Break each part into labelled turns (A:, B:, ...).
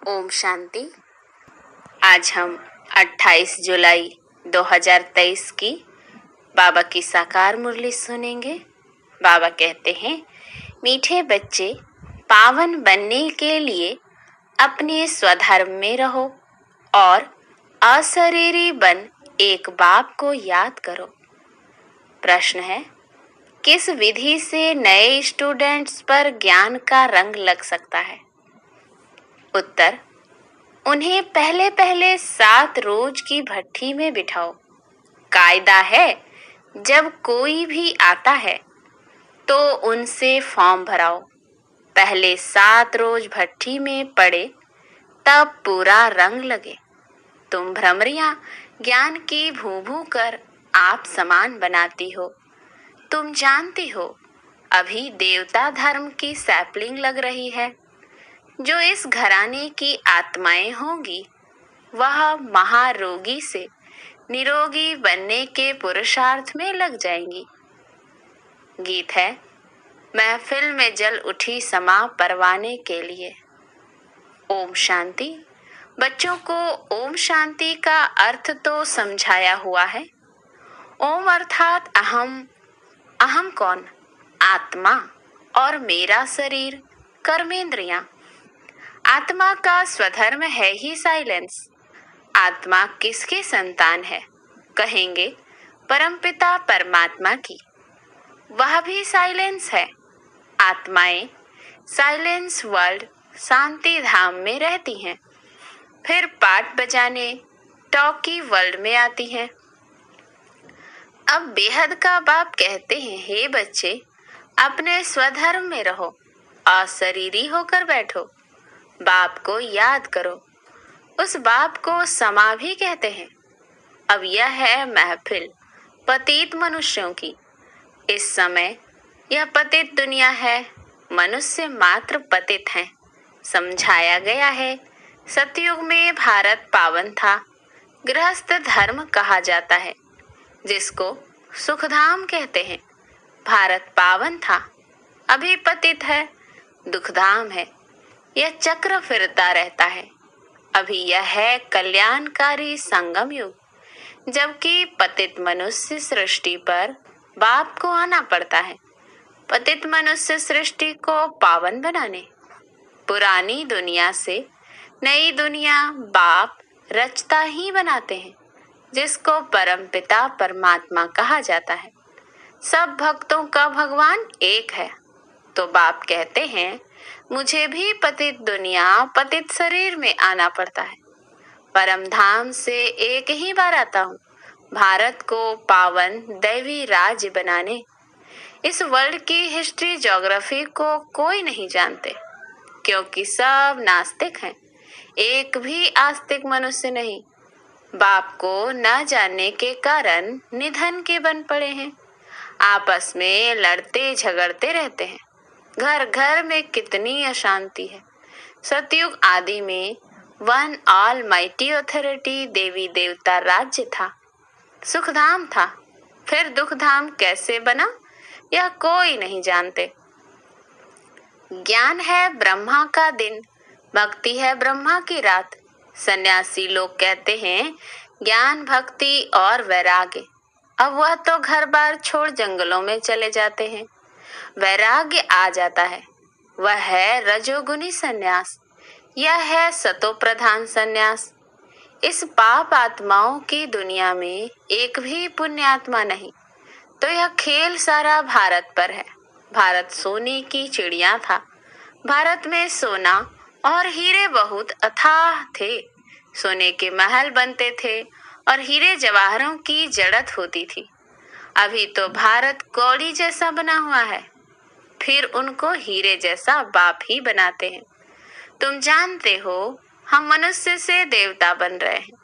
A: ओम शांति। आज हम 28 जुलाई 2023 की बाबा की साकार मुरली सुनेंगे। बाबा कहते हैं, मीठे बच्चे, पावन बनने के लिए अपने स्वधर्म में रहो और अशरीरी बन एक बाप को याद करो। प्रश्न है, किस विधि से नए स्टूडेंट्स पर ज्ञान का रंग लग सकता है? उत्तर, उन्हें पहले पहले 7 रोज की भट्ठी में बिठाओ। कायदा है, जब कोई भी आता है तो उनसे फॉर्म भराओ। पहले 7 रोज भट्ठी में पड़े, तब पूरा रंग लगे। तुम भ्रमरियां ज्ञान की भू भू कर आप समान बनाती हो। तुम जानती हो, अभी देवता धर्म की सैपलिंग लग रही है। जो इस घराने की आत्माएं होंगी, वह महारोगी से निरोगी बनने के पुरुषार्थ में लग जाएंगी। गीत है, महफिल में जल उठी समा परवाने के लिए। ओम शांति। बच्चों को ओम शांति का अर्थ तो समझाया हुआ है। ओम अर्थात अहम। अहम कौन? आत्मा और मेरा शरीर, कर्मेंद्रियां। आत्मा का स्वधर्म है ही साइलेंस। आत्मा किसके संतान है? कहेंगे परमपिता परमात्मा की। वह भी साइलेंस है। आत्माएं साइलेंस वर्ल्ड शांति धाम में रहती हैं, फिर पाठ बजाने टॉकी वर्ल्ड में आती हैं। अब बेहद का बाप कहते हैं, हे बच्चे, अपने स्वधर्म में रहो, अशरीरी होकर बैठो, बाप को याद करो। उस बाप को समा भी कहते हैं। अब यह है महफिल पतित मनुष्यों की। इस समय यह पतित दुनिया है। मनुष्य मात्र पतित हैं। समझाया गया है, सतयुग में भारत पावन था। गृहस्थ धर्म कहा जाता है, जिसको सुखधाम कहते हैं। भारत पावन था, अभी पतित है, दुखधाम है। यह चक्र फिरता रहता है। अभी यह है कल्याणकारी संगम युग, जबकि पतित मनुष्य सृष्टि पर बाप को आना पड़ता है। पतित मनुष्य सृष्टि को पावन बनाने। पुरानी दुनिया से नई दुनिया बाप रचता ही बनाते हैं, जिसको परमपिता परमात्मा कहा जाता है। सब भक्तों का भगवान एक है। तो बाप कहते हैं, मुझे भी पतित दुनिया पतित शरीर में आना पड़ता है। परम धाम से एक ही बार आता हूँ, भारत को पावन दैवी राज्य बनाने। इस वर्ल्ड की हिस्ट्री ज्योग्राफी को कोई नहीं जानते, क्योंकि सब नास्तिक हैं। एक भी आस्तिक मनुष्य नहीं। बाप को न जानने के कारण निधन के बन पड़े हैं। आपस में लड़ते झगड़ते रहते हैं। घर घर में कितनी अशांति है। सतयुग आदि में वन ऑल माइटी ऑथोरिटी देवी देवता राज्य था, सुखधाम था। फिर दुखधाम कैसे बना, यह कोई नहीं जानते। ज्ञान है ब्रह्मा का दिन, भक्ति है ब्रह्मा की रात। सन्यासी लोग कहते हैं, ज्ञान भक्ति और वैराग्य। अब वह तो घर बार छोड़ जंगलों में चले जाते हैं। वैराग्य आ जाता है, वह है रजोगुनी सन्यास। यह है सतो प्रधान सन्यास। इस पाप आत्माओं की दुनिया में एक भी पुण्य आत्मा नहीं। तो यह खेल सारा भारत पर है। भारत सोने की चिड़िया था। भारत में सोना और हीरे बहुत अथाह थे। सोने के महल बनते थे और हीरे जवाहरों की जड़त होती थी। अभी तो भारत कौड़ी जैसा बना हुआ है, फिर उनको हीरे जैसा बाप ही बनाते हैं। तुम जानते हो, हम मनुष्य से देवता बन रहे हैं।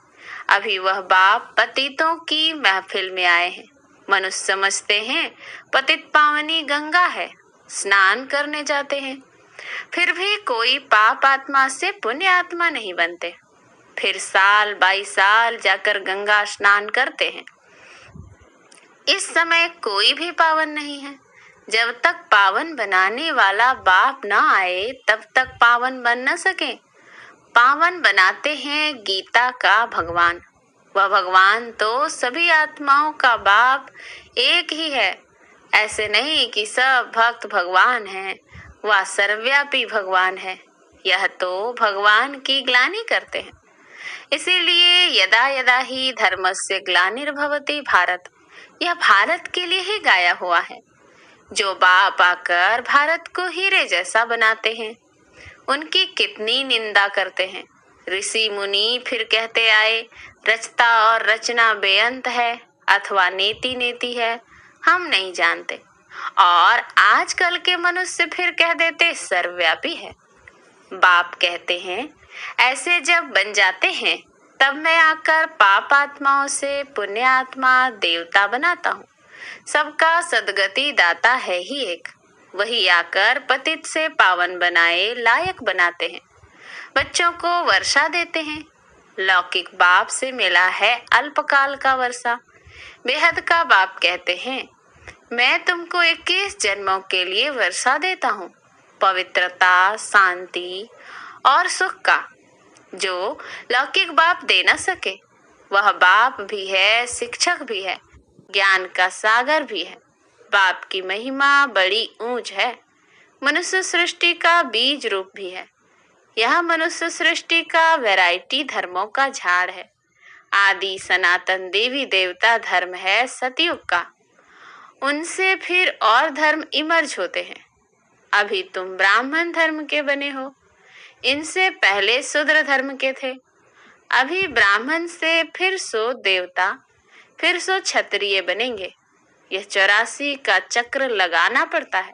A: अभी वह बाप पतितों की महफिल में आए हैं। मनुष्य समझते हैं पतित पावनी गंगा है, स्नान करने जाते हैं। फिर भी कोई पाप आत्मा से पुण्य आत्मा नहीं बनते। फिर साल 22 साल जाकर गंगा स्नान करते हैं। इस समय कोई भी पावन नहीं है। जब तक पावन बनाने वाला बाप न आए, तब तक पावन बन न सके। पावन बनाते हैं गीता का भगवान। वह भगवान तो सभी आत्माओं का बाप एक ही है। ऐसे नहीं कि सब भक्त भगवान हैं, वह सर्वव्यापी भगवान है। यह तो भगवान की ग्लानि करते हैं। इसीलिए यदा यदा ही धर्मस्य ग्लानिर्भवति भारत, यह भारत के लिए ही गाया हुआ है। जो बाप आकर भारत को हीरे जैसा बनाते हैं, उनकी कितनी निंदा करते हैं। ऋषि मुनि फिर कहते आए, रचता और रचना बेअंत है अथवा नेति नेति है, हम नहीं जानते। और आजकल के मनुष्य फिर कह देते सर्वव्यापी है। बाप कहते हैं, ऐसे जब बन जाते हैं तब मैं आकर पाप आत्माओं से पुण्य आत्मा देवता बनाता हूँ। सबका सदगति दाता है ही एक, वही आकर पतित से पावन बनाए लायक बनाते हैं। बच्चों को वर्षा देते हैं। लौकिक बाप से मिला है अल्पकाल का वर्षा। बेहद का बाप कहते हैं, मैं तुमको 21 जन्मों के लिए वर्षा देता हूँ, पवित्रता, शांति और सुख का, जो लौकिक बाप दे न सके। वह बाप भी है, शिक्षक भी है, ज्ञान का सागर भी है। बाप की महिमा बड़ी ऊंच है। मनुष्य सृष्टि का बीज रूप भी है। यह मनुष्य सृष्टि का वैरायटी धर्मों का झाड़ है। आदि सनातन देवी देवता धर्म है सतयुग का। उनसे फिर और धर्म इमर्ज होते हैं। अभी तुम ब्राह्मण धर्म के बने हो, इनसे पहले शूद्र धर्म के थे। अभी ब्राह्मण से फिर सो देवता, फिर सो क्षत्रिय बनेंगे। यह 84 का चक्र लगाना पड़ता है।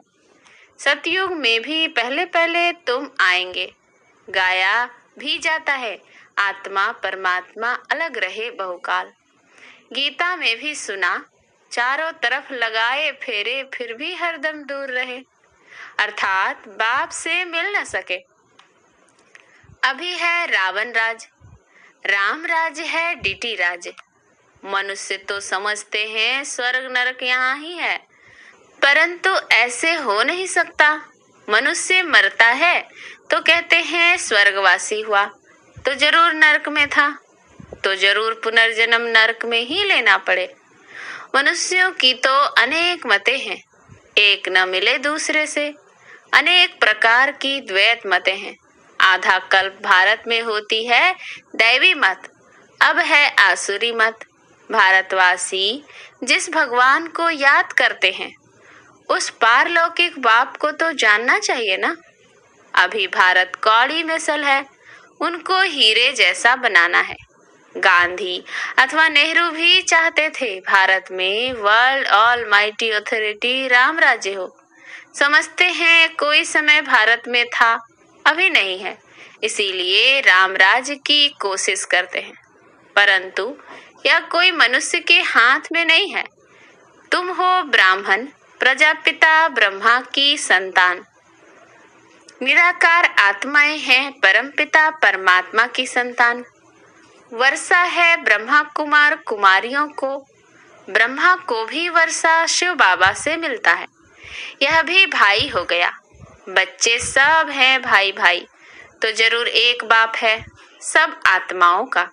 A: सतयुग में भी पहले पहले तुम आएंगे। गाया भी जाता है, आत्मा परमात्मा अलग रहे बहुकाल। गीता में भी सुना, चारों तरफ लगाए फेरे फिर भी हरदम दूर रहे, अर्थात बाप से मिल न सके। अभी है रावण राज, राम राज है डीटी राज। मनुष्य तो समझते हैं स्वर्ग नरक यहाँ ही है, परंतु ऐसे हो नहीं सकता। मनुष्य मरता है तो कहते हैं स्वर्गवासी हुआ, तो जरूर नरक में था, तो जरूर पुनर्जन्म नरक में ही लेना पड़े। मनुष्यों की तो अनेक मतें हैं, एक न मिले दूसरे से। अनेक प्रकार की द्वैत मतें हैं। आधा कल्प भारत में होती है दैवी मत, अब है आसुरी मत। भारतवासी जिस भगवान को याद करते हैं, उस पारलौकिक बाप को तो जानना चाहिए ना। अभी भारत कौड़ी मिसल है, उनको हीरे जैसा बनाना है। गांधी अथवा नेहरू भी चाहते थे भारत में world all mighty authority Ram राज्य हो। समझते हैं कोई समय भारत में था, अभी नहीं है, इसीलिए राम राज्य की कोशिश करते हैं। परंतु यह कोई मनुष्य के हाथ में नहीं है। तुम हो ब्राह्मण, प्रजापिता ब्रह्मा की संतान। निराकार आत्माएं हैं परमपिता परमात्मा की संतान। वर्षा है ब्रह्मा कुमार कुमारियों को। ब्रह्मा को भी वर्षा शिव बाबा से मिलता है। यह भी भाई हो गया। बच्चे सब हैं भाई भाई, तो जरूर एक बाप है सब आत्माओं का।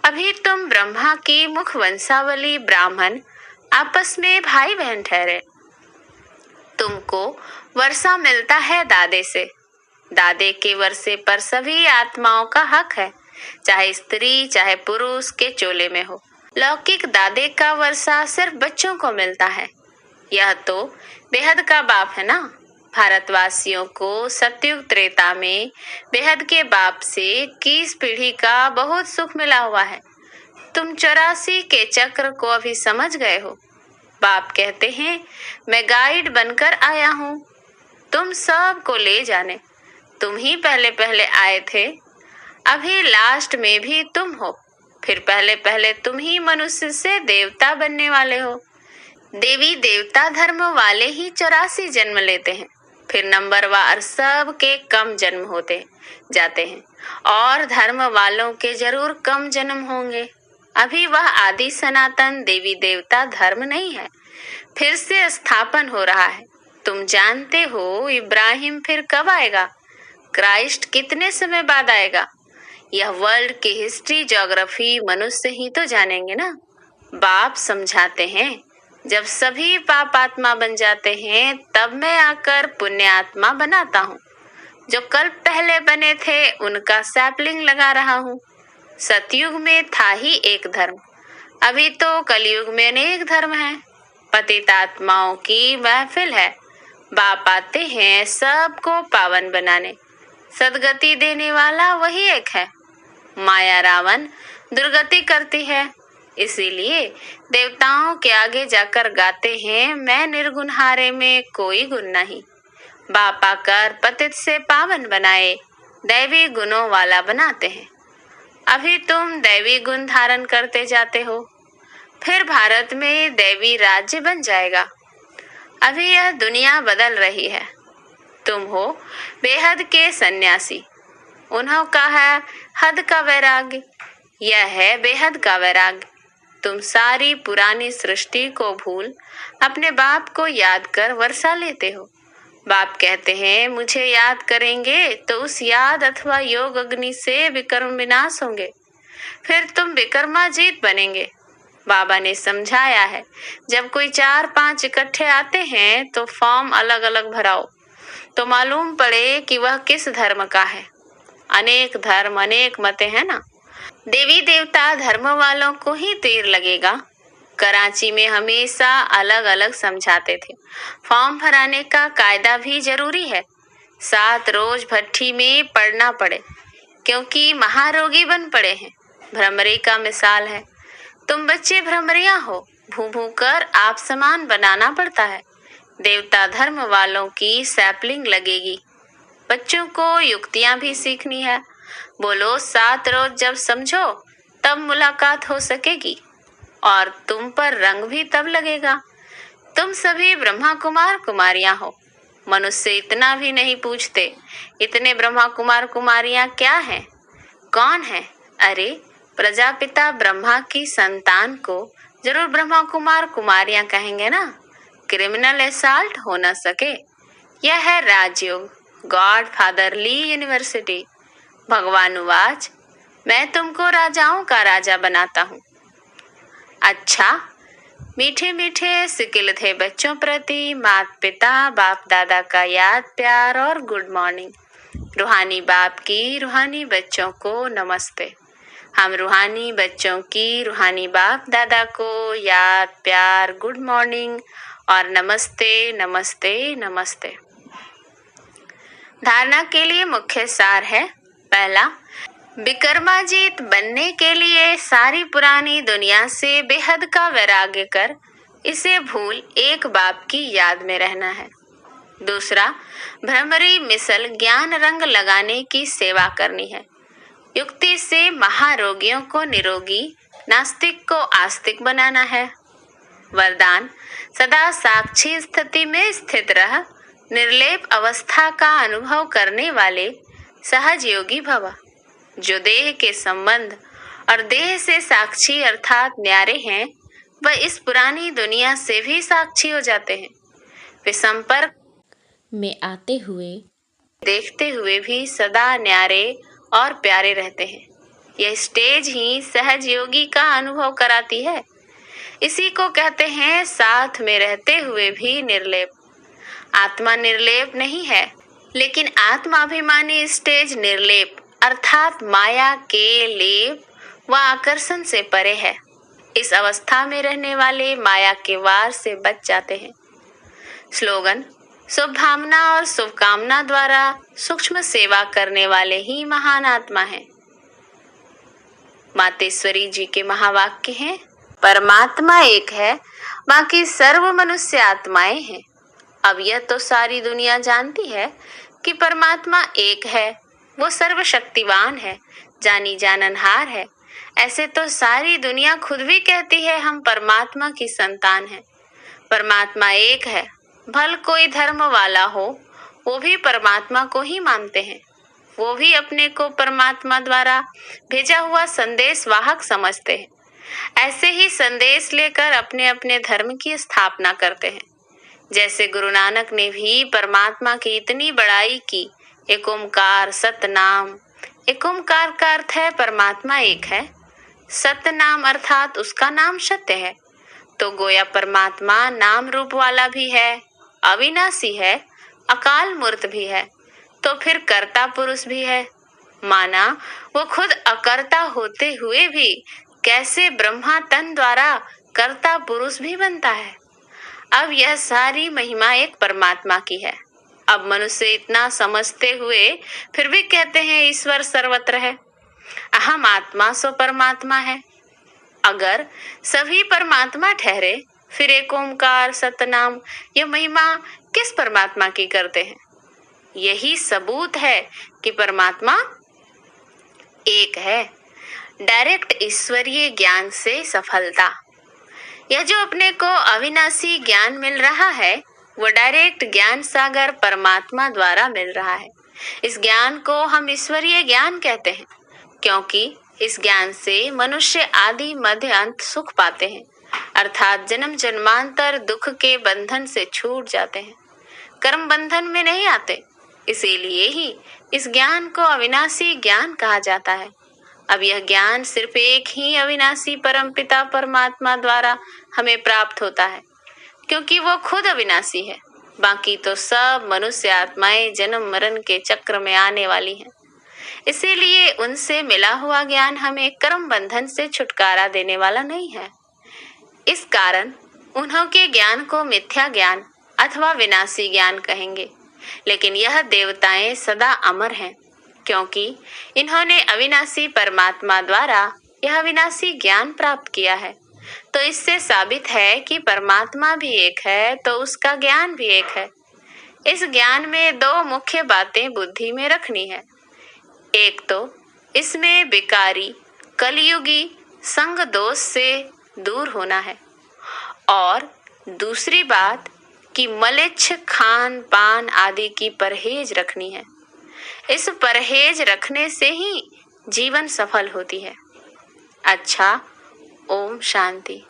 A: अभी तुम ब्रह्मा की मुख वंशावली ब्राह्मण आपस में भाई बहन ठहरे। तुमको वर्षा मिलता है दादे से। दादे के वर्षे पर सभी आत्माओं का हक है, चाहे स्त्री चाहे पुरुष के चोले में हो। लौकिक दादे का वर्षा सिर्फ बच्चों को मिलता है। यह तो बेहद का बाप है ना। भारतवासियों को सतयुग त्रेता में बेहद के बाप से 21 पीढ़ी का बहुत सुख मिला हुआ है। तुम 84 के चक्र को अभी समझ गए हो। बाप कहते हैं, मैं गाइड बनकर आया हूँ तुम सब को ले जाने। तुम ही पहले पहले आए थे, अभी लास्ट में भी तुम हो। फिर पहले पहले तुम ही मनुष्य से देवता बनने वाले हो। देवी देवता धर्म वाले ही 84 जन्म लेते हैं, फिर नंबरवार सब के कम जन्म होते जाते हैं, और धर्म वालों के जरूर कम जन्म होंगे। अभी वह आदि सनातन देवी देवता धर्म नहीं है, फिर से स्थापन हो रहा है। तुम जानते हो इब्राहिम फिर कब आएगा, क्राइस्ट कितने समय बाद आएगा। यह वर्ल्ड की हिस्ट्री ज्योग्राफी मनुष्य ही तो जानेंगे ना। बाप समझाते हैं, जब सभी पाप आत्मा बन जाते हैं तब मैं आकर पुण्य आत्मा बनाता हूँ। जो कल पहले बने थे उनका सैपलिंग लगा रहा हूँ। सतयुग में था ही एक धर्म, अभी तो कलयुग में अनेक धर्म हैं। पतित आत्माओं की महफिल है, बाप आते हैं सबको पावन बनाने। सदगति देने वाला वही एक है। माया रावण दुर्गति करती है, इसीलिए देवताओं के आगे जाकर गाते हैं, मैं निर्गुणहारे में कोई गुण नहीं। बाप आकर पतित से पावन बनाए, दैवी गुणों वाला बनाते हैं। अभी तुम दैवी गुण धारण करते जाते हो, फिर भारत में दैवी राज्य बन जाएगा। अभी यह दुनिया बदल रही है। तुम हो बेहद के सन्यासी, उन्हों का है हद का वैराग्य, यह है बेहद का वैराग्य। तुम सारी पुरानी सृष्टि को भूल अपने बाप को याद कर वर्षा लेते हो। बाप कहते हैं, मुझे याद करेंगे तो उस याद अथवा योग अग्नि से विकर्म विनाश होंगे, फिर तुम विकर्माजीत बनेंगे। बाबा ने समझाया है, जब कोई 4-5 इकट्ठे आते हैं तो फॉर्म अलग अलग भराओ तो मालूम पड़े कि वह किस धर्म का है। अनेक धर्म अनेक मतें हैं ना। देवी देवता धर्म वालों को ही तीर लगेगा। कराची में हमेशा अलग अलग समझाते थे। फॉर्म भराने का कायदा भी जरूरी है। 7 रोज भट्ठी में पड़ना पड़े, क्योंकि महारोगी बन पड़े हैं। भ्रमरी का मिसाल है। तुम बच्चे भ्रमरियां हो, भू भू कर आप समान बनाना पड़ता है। देवता धर्म वालों की सैपलिंग लगेगी। बच्चों को युक्तियां भी सीखनी है। बोलो 7 रोज जब समझो तब मुलाकात हो सकेगी, और तुम पर रंग भी तब लगेगा। तुम सभी ब्रह्मा कुमार कुमारियां हो। मनुष्य इतना भी नहीं पूछते, इतने ब्रह्मा कुमार कुमारियां क्या हैं, कौन है? अरे प्रजापिता ब्रह्मा की संतान को जरूर ब्रह्मा कुमार कुमारियां कहेंगे ना। क्रिमिनल एसाल्ट हो न सके। यह है राजयोग, गॉड फादरली यूनिवर्सिटी। भगवान उवाच, मैं तुमको राजाओं का राजा बनाता हूँ। अच्छा, मीठे मीठे सिकिल थे बच्चों प्रति माता पिता बाप दादा का याद प्यार और गुड मॉर्निंग। रूहानी बाप की रूहानी बच्चों को नमस्ते। हम रूहानी बच्चों की रूहानी बाप दादा को याद प्यार गुड मॉर्निंग और नमस्ते नमस्ते नमस्ते। धारणा के लिए मुख्य सार है। पहला, विकर्माजीत बनने के लिए सारी पुरानी दुनिया से बेहद का वैराग्य कर इसे भूल एक बाप की याद में रहना है। दूसरा, भ्रमरी मिसल ज्ञान रंग लगाने की सेवा करनी है। युक्ति से महारोगियों को निरोगी, नास्तिक को आस्तिक बनाना है। वरदान, सदा साक्षी स्थिति में स्थित रह निर्लेप अवस्था का अनुभव करने वाले सहज योगी भव। जो देह के संबंध और देह से साक्षी अर्थात न्यारे हैं, वह इस पुरानी दुनिया से भी साक्षी हो जाते हैं। वे संपर्क में आते हुए देखते हुए भी सदा न्यारे और प्यारे रहते हैं। यह स्टेज ही सहज योगी का अनुभव कराती है। इसी को कहते हैं साथ में रहते हुए भी निर्लेप। आत्मा निर्लेप नहीं है, लेकिन आत्माभिमानी स्टेज निर्लेप अर्थात माया के लेप व आकर्षण से परे है। इस अवस्था में रहने वाले माया के वार से बच जाते हैं। स्लोगन, शुभ भावना और शुभकामना द्वारा सूक्ष्म सेवा करने वाले ही महान आत्मा हैं। मातेश्वरी जी के महावाक्य हैं, परमात्मा एक है, बाकी सर्व मनुष्य आत्माएं हैं। अब यह तो सारी दुनिया जानती है कि परमात्मा एक है, वो सर्वशक्तिवान है, जानी जाननहार है। ऐसे तो सारी दुनिया खुद भी कहती है हम परमात्मा की संतान हैं। परमात्मा एक है। भल कोई धर्म वाला हो, वो भी परमात्मा को ही मानते हैं। वो भी अपने को परमात्मा द्वारा भेजा हुआ संदेश वाहक समझते हैं। ऐसे ही संदेश लेकर अपने अपने धर्म की स्थापना करते हैं। जैसे गुरु नानक ने भी परमात्मा की इतनी बड़ाई की, एक ओमकार, सतनाम, एक ओंकार का अर्थ है परमात्मा एक है। सत्य नाम अर्थात उसका नाम सत्य है। तो गोया परमात्मा नाम रूप वाला भी है, अविनाशी है, अकाल मूर्त भी है, तो फिर कर्ता पुरुष भी है। माना वो खुद अकर्ता होते हुए भी कैसे ब्रह्मा तन द्वारा कर्ता पुरुष भी बनता है। अब यह सारी महिमा एक परमात्मा की है। अब मनुष्य इतना समझते हुए फिर भी कहते हैं ईश्वर सर्वत्र है। अहम आत्मा सो परमात्मा है। अगर सभी परमात्मा ठहरे फिर एक ओंकार सतनाम यह महिमा किस परमात्मा की करते हैं। यही सबूत है कि परमात्मा एक है। डायरेक्ट ईश्वरीय ज्ञान से सफलता। यह जो अपने को अविनाशी ज्ञान मिल रहा है वो डायरेक्ट ज्ञान सागर परमात्मा द्वारा मिल रहा है। इस ज्ञान को हम ईश्वरीय ज्ञान कहते हैं क्योंकि इस ज्ञान से मनुष्य आदि मध्य अंत सुख पाते हैं, अर्थात जन्म जन्मांतर दुख के बंधन से छूट जाते हैं, कर्म बंधन में नहीं आते। इसीलिए ही इस ज्ञान को अविनाशी ज्ञान कहा जाता है। अब यह ज्ञान सिर्फ एक ही अविनाशी परमपिता परमात्मा द्वारा हमें प्राप्त होता है क्योंकि वो खुद अविनाशी है। बाकी तो सब मनुष्य आत्माएं जन्म मरण के चक्र में आने वाली हैं। इसीलिए उनसे मिला हुआ ज्ञान हमें कर्म बंधन से छुटकारा देने वाला नहीं है। इस कारण उन्होंने ज्ञान को मिथ्या ज्ञान अथवा विनाशी ज्ञान कहेंगे। लेकिन यह देवताएं सदा अमर हैं क्योंकि इन्होंने अविनाशी परमात्मा द्वारा यह अविनाशी ज्ञान प्राप्त किया है। तो इससे साबित है कि परमात्मा भी एक है तो उसका ज्ञान भी एक है। इस ज्ञान में दो मुख्य बातें बुद्धि में रखनी है। एक तो इसमें विकारी कलयुगी संग दोष से दूर होना है और दूसरी बात कि मलेच्छ खान पान आदि की परहेज रखनी है। इस परहेज रखने से ही जीवन सफल होती है। अच्छा, ओम शांति।